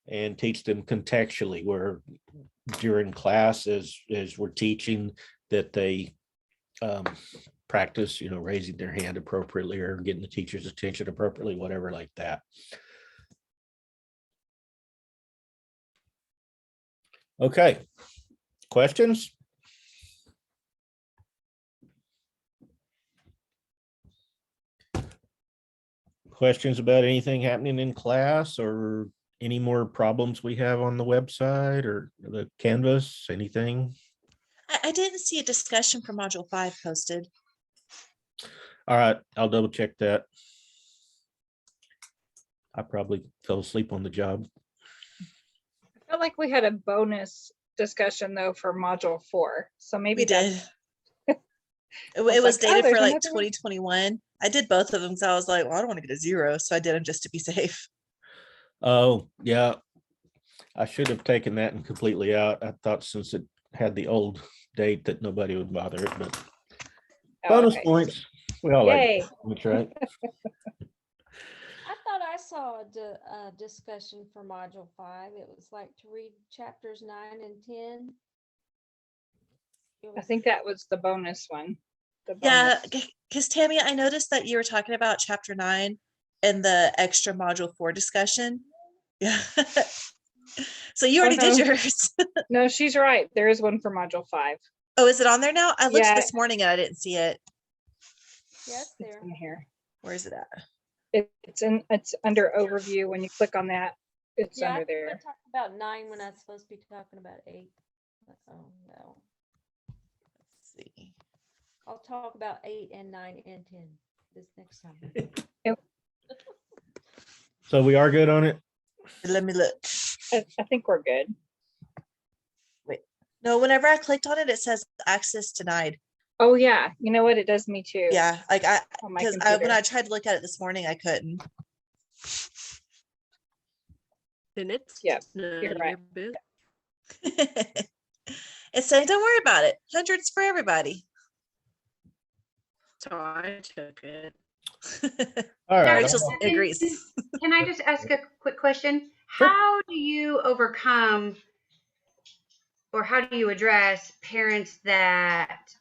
and teach them contextually, where during class as we're teaching, that they practice, raising their hand appropriately or getting the teacher's attention appropriately, whatever like that. Okay, questions? Questions about anything happening in class or any more problems we have on the website or the Canvas, anything? I didn't see a discussion for module 5 posted. All right, I'll double check that. I probably fell asleep on the job. I felt like we had a bonus discussion though for module 4. So maybe We did. that's- It was was like, oh, dated for there's like another one. 2021. I did both of them because I was like, well, I don't want to get a 0. So I did them just to be safe. Oh, yeah. I should have taken that and completely out. I thought since it had the old date that nobody would bother it, but Oh, bonus okay. points. We all like Yay. points, right? I thought I saw a discussion for module 5. It was like to read chapters 9 and 10. It I was- think that was the bonus one. The Yeah, bonus. because Tammy, I noticed that you were talking about chapter 9 and the extra module 4 discussion. Yeah. So you already did no. yours. No, she's right. There is one for module 5. Oh, is it on there now? I looked Yeah. this morning and I didn't see it. Yeah, it's It's there. in here. Where is it at? It's under overview. When you click on that, it's Yeah, I under think I there. talked about 9 when I was supposed to be talking about 8. Oh no. Let's see. I'll talk about 8 and 9 and 10 this next time. So we are good on it. Let me look. I think we're good. No, whenever I clicked on it, it says access denied. Oh yeah, you know what? It does me too. Yeah, like On my because computer. when I tried to look at it this morning, I couldn't. then it's Yep, none you're of right. your business. It's saying, don't worry about it. Hundreds for everybody. So I took it. All right. Rachel agrees. Can I just ask a quick question? Sure. How do you overcome or how do you address parents that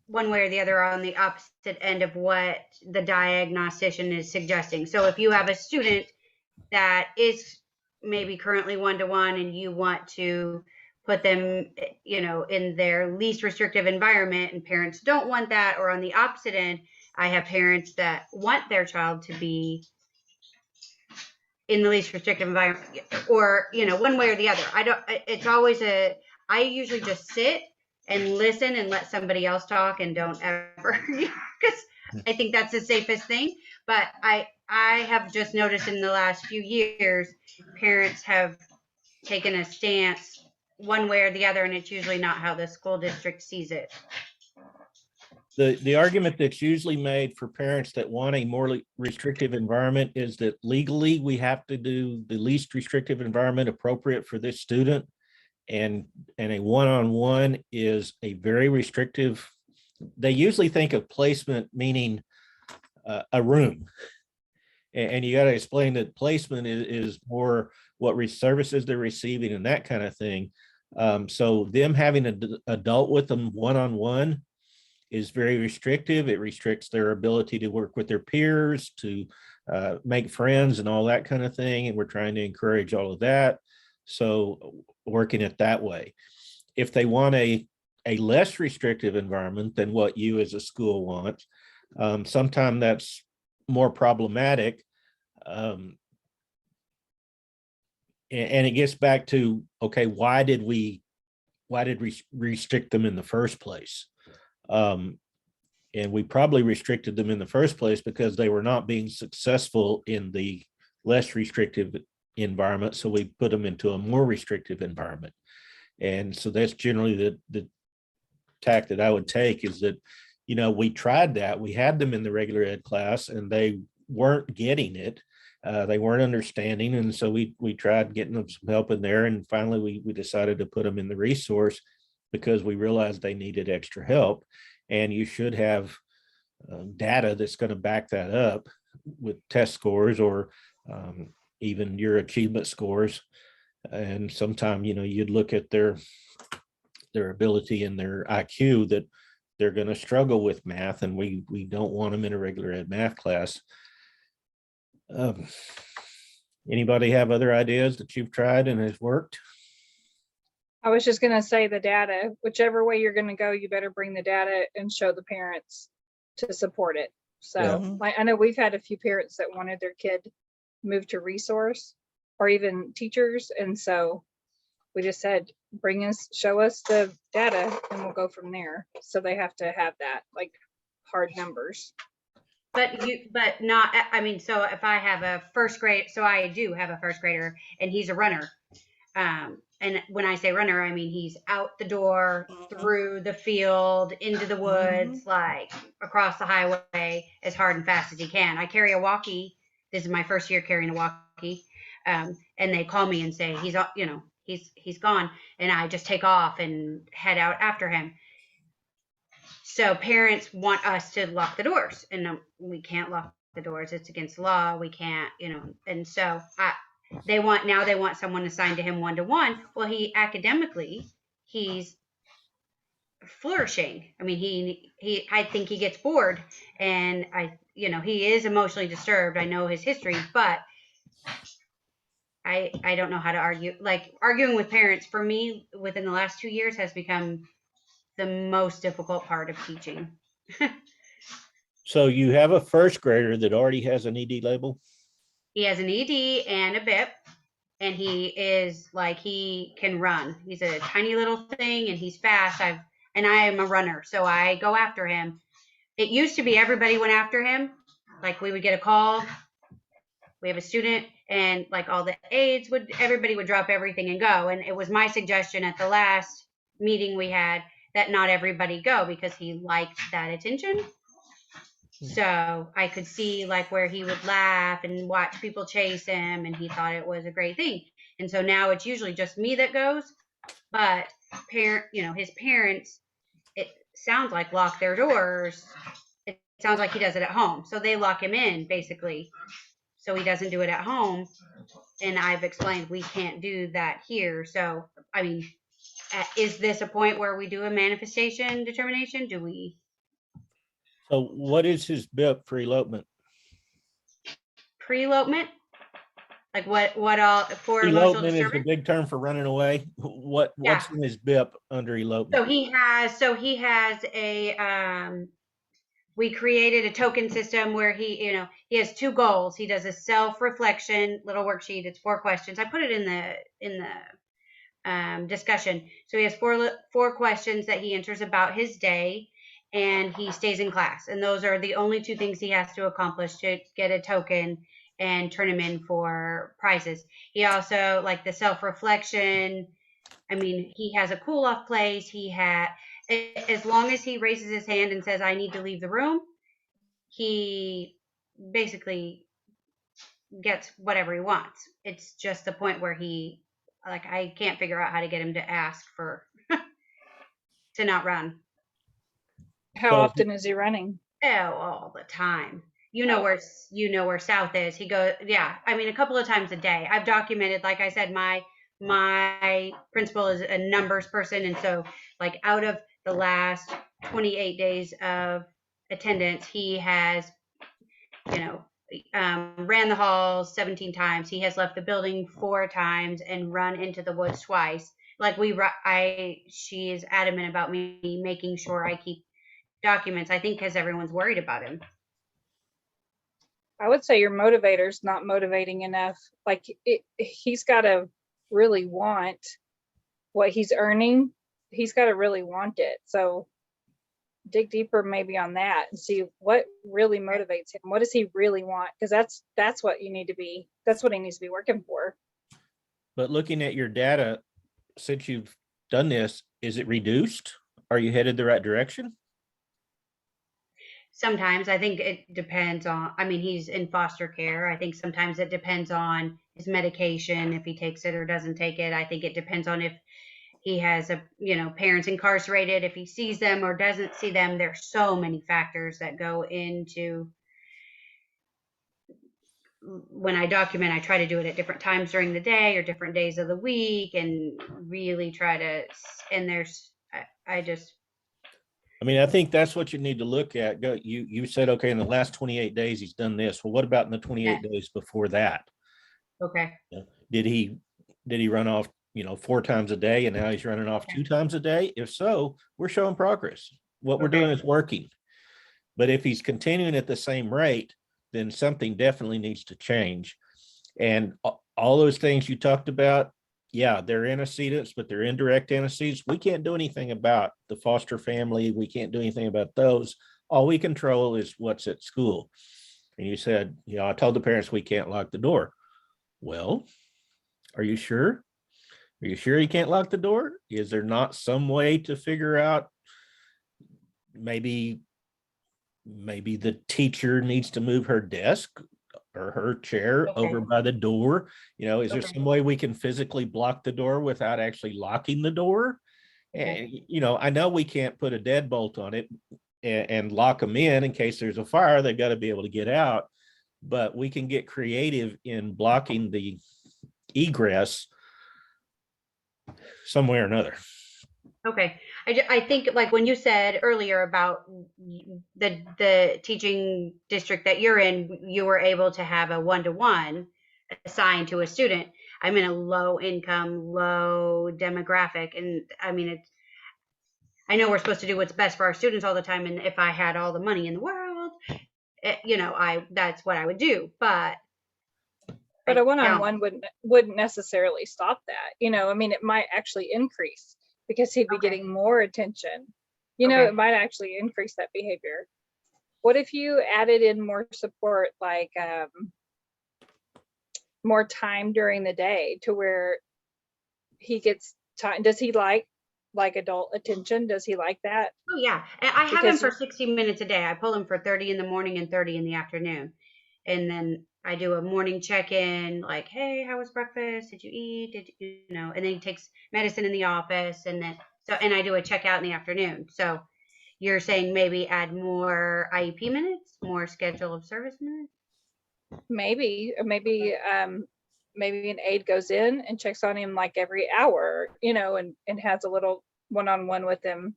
one way or the other are on the opposite end of what the diagnostician is suggesting? So if you have a student that is maybe currently one-to-one and you want to put them, you know, in their least restrictive environment and parents don't want that, or on the opposite end, I have parents that want their child to be in the least restrictive environment, or, you know, one way or the other. It's always I usually just sit and listen and let somebody else talk and don't ever, because I think that's the safest thing. But I have just noticed in the last few years, parents have taken a stance one way or the other, and it's usually not how the school district sees it. The argument that's usually made for parents that want a more restrictive environment is that legally we have to do the least restrictive environment appropriate for this student. And a one-on-one is a very restrictive. They usually think of placement meaning a room. And you got to explain that placement is more what services they're receiving and that kind of thing. So them having an adult with them one-on-one is very restrictive. It restricts their ability to work with their peers, to make friends and all that kind of thing. And we're trying to encourage all of that. So working it that way. If they want a less restrictive environment than what you as a school want, sometimes that's more problematic. And it gets back to, okay, why did we restrict them in the first place? And we probably restricted them in the first place because they were not being successful in the less restrictive environment. So we put them into a more restrictive environment. And so that's generally the tack that I would take, is that, you know, we tried that. We had them in the regular ed class and they weren't getting it. They weren't understanding. And so we tried getting them some help in there. And finally, we decided to put them in the resource because we realized they needed extra help. And you should have data that's going to back that up with test scores or even your achievement scores. And sometime, you know, you'd look at their ability and their IQ, that they're going to struggle with math, and we don't want them in a regular ed math class. Anybody have other ideas that you've tried and has worked? I was just gonna say the data, whichever way you're gonna go, you better bring the data and show the parents to support it. So Yeah. I know we've had a few parents that wanted their kid moved to resource or even teachers. And so we just said, show us the data and we'll go from there. So they have to have that, like, hard numbers. But not, I mean, so if I have a first grade, so I do have a first grader and he's a runner. And when I say runner, I mean, he's out the door, through the field, into the woods, like across the highway as hard and fast as he can. I carry a walkie. This is my first year carrying a walkie. And they call me and say, he's gone. And I just take off and head out after him. So parents want us to lock the doors, and we can't lock the doors. It's against the law. We can't, and so they want someone assigned to him one-to-one. Well, he academically, he's flourishing. I mean, I think he gets bored, and he is emotionally disturbed. I know his history, but I don't know how to argue. Like, arguing with parents for me within the last 2 years has become the most difficult part of teaching. So you have a first grader that already has an ED label? He has an ED and a BIP, and he can run. He's a tiny little thing, and he's fast. I am a runner, so I go after him. It used to be everybody went after him. Like, we would get a call, we have a student, and like all the aides everybody would drop everything and go. And it was my suggestion at the last meeting we had that not everybody go, because he liked that attention. So I could see like where he would laugh and watch people chase him, and he thought it was a great thing. And so now it's usually just me that goes, but his parents, it sounds like lock their doors. It sounds like he does it at home. So they lock him in basically. So he doesn't do it at home. And I've explained we can't do that here. So, I mean, is this a point where we do a manifestation determination? Do we? So what is his BIP for elopement? Pre-elopement? Like what all for emotional Elopement is a disturbance? big term for running away. What's in his BIP under So elopement? he has a we created a token system where he has 2 goals. He does a self-reflection little worksheet. It's 4 questions. I put it in the discussion. So he has 4 questions that he answers about his day, and he stays in class. And those are the only 2 things he has to accomplish to get a token and turn him in for prizes. He also, like the self-reflection, I mean, he has a cool off place. As long as he raises his hand and says, I need to leave the room, he basically gets whatever he wants. It's just the point where I can't figure out how to get him to ask for, to not run. How So- often is he running? Oh, all the time. You know where South is. He goes, yeah. I mean, a couple of times a day. I've documented, like I said, my principal is a numbers person, and so like out of the last 28 days of attendance, he has, ran the halls 17 times. He has left the building 4 times and run into the woods twice. Like she is adamant about me making sure I keep documents. I think because everyone's worried about him. I would say your motivator's not motivating enough. Like he's got to really want what he's earning. He's got to really want it. So dig deeper maybe on that and see what really motivates him. What does he really want? Because that's what you need to be. That's what he needs to be working for. But looking at your data, since you've done this, is it reduced? Are you headed the right direction? Sometimes I think it depends on, I mean, he's in foster care. I think sometimes it depends on his medication, if he takes it or doesn't take it. I think it depends on if he has parents incarcerated, if he sees them or doesn't see them. There's so many factors that go into when I document. I try to do it at different times during the day or different days of the week and really try to, and I mean, I think that's what you need to look at. You said, okay, in the last 28 days, he's done this. Well, what about in the 28 days before that? okay. Did he run off, 4 times a day and now he's running off 2 times a day? If so, we're showing progress. What we're doing is working. But if he's continuing at the same rate, then something definitely needs to change. And all those things you talked about, yeah, they're antecedents, but they're indirect antecedents. We can't do anything about the foster family. We can't do anything about those. All we control is what's at school. And you said, I told the parents we can't lock the door. Well, are you sure? Are you sure you can't lock the door? Is there not some way to figure out maybe the teacher needs to move her desk or her chair over by the door? Is there some way we can physically block the door without actually locking the door? And, I know we can't put a deadbolt on it and lock them in case there's a fire. They've got to be able to get out, but we can get creative in blocking the egress some way or another. Okay. I think like when you said earlier about the teaching district that you're in, you were able to have a 1-to-1 assigned to a student. I'm in a low income, low demographic. And I mean, I know we're supposed to do what's best for our students all the time. And if I had all the money in the world, that's what I would do. But a one-on-one wouldn't necessarily stop that. I mean, it might actually increase because he'd be getting more attention. It might actually increase that behavior. What if you added in more support, like more time during the day to where he gets time? Does he like like adult attention? Does he like that? Oh yeah, and I have him Because for 60 minutes a day. I pull him for 30 in the morning and 30 in the afternoon, and then I do a morning check-in, like, hey, how was breakfast? Did you eat? Did you know? And then he takes medicine in the office, and then and I do a checkout in the afternoon. So you're saying maybe add more IEP minutes, more schedule of service minutes? maybe maybe an aide goes in and checks on him like every hour, and has a little one-on-one with him.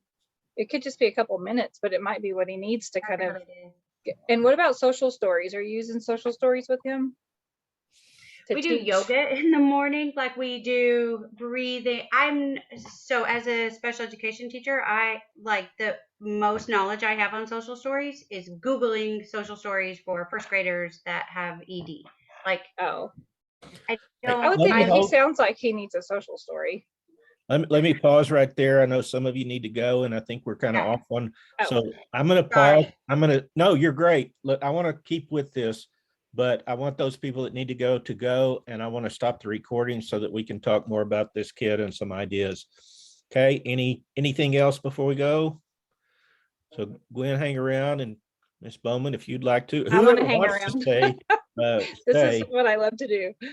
It could just be a couple minutes, but it might be what he needs to kind of And what about social stories? Are you using social stories with him? To We do teach? yoga in the morning, like we do breathing. As a special education teacher, I like the most knowledge I have on social stories is Googling social stories for first graders that have ED. Like, Oh, I I would Let think me he hold- sounds like he needs a social story. Let me pause right there. I know some of you need to go and I think we're kind of Yeah. off one. Oh. So I'm going to Sorry. pause. No, you're great. Look, I want to keep with this, but I want those people that need to go, and I want to stop the recording so that we can talk more about this kid and some ideas. Okay, anything else before we go? So Gwen, hang around, and Miss Bowman, if you'd like to. I wanna Whoever hang wants to around. stay, This stay. is what I love to do.